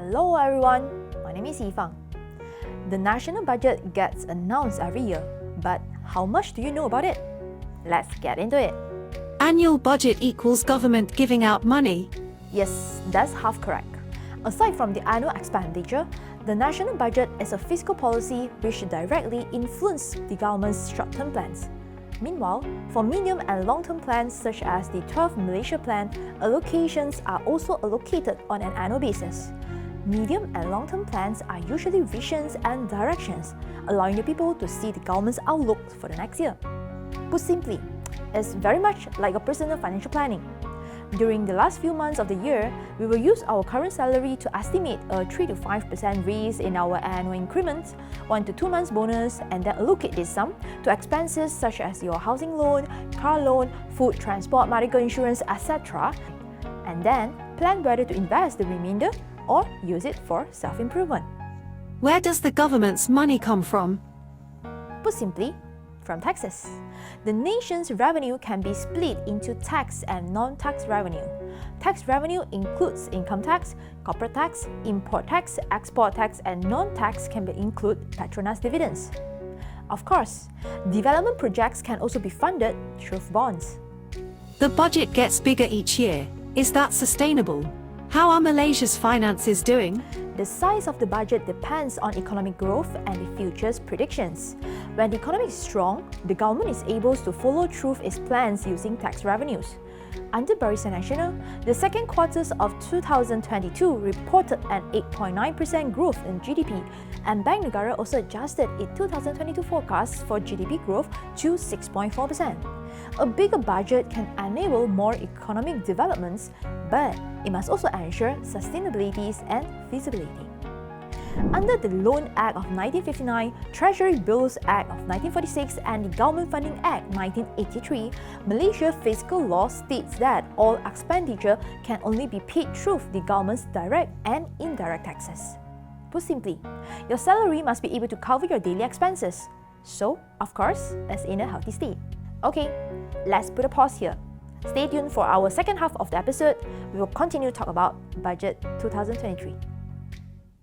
Hello everyone, my name is Yee Fung. The national budget gets announced every year, but how much do you know about it? Let's get into it. Annual budget equals government giving out money. Yes, that's half correct. Aside from the annual expenditure, the national budget is a fiscal policy which directly influences the government's short-term plans. Meanwhile, for medium and long-term plans such as the 12 Malaysia plan, allocations are also allocated on an annual basis. Medium and long-term plans are usually visions and directions, allowing the people to see the government's outlook for the next year. Put simply, it's very much like a personal financial planning. During the last few months of the year, we will use our current salary to estimate a 3 to 5% raise in our annual increments, 1 to 2 months bonus, and then allocate this sum to expenses such as your housing loan, car loan, food, transport, medical insurance, etc. And then plan whether to invest the remainder or use it for self-improvement. Where does the government's money come from? Put simply, from taxes. The nation's revenue can be split into tax and non-tax revenue. Tax revenue includes income tax, corporate tax, import tax, export tax, and non-tax can include Petronas dividends. Of course, development projects can also be funded through bonds. The budget gets bigger each year. Is that sustainable? How are Malaysia's finances doing? The size of the budget depends on economic growth and the future's predictions. When the economy is strong, the government is able to follow through its plans using tax revenues. Under Barisan Nasional, the second quarters of 2022 reported an 8.9% growth in GDP, and Bank Negara also adjusted its 2022 forecast for GDP growth to 6.4%. A bigger budget can enable more economic developments, but it must also ensure sustainability and feasibility. Under the Loan Act of 1959, Treasury Bills Act of 1946, and the Government Funding Act 1983, Malaysia fiscal law states that all expenditure can only be paid through the government's direct and indirect taxes. Put simply, your salary must be able to cover your daily expenses. So, of course, it's in a healthy state. Okay, let's put a pause here. Stay tuned for our second half of the episode. We will continue to talk about Budget 2023.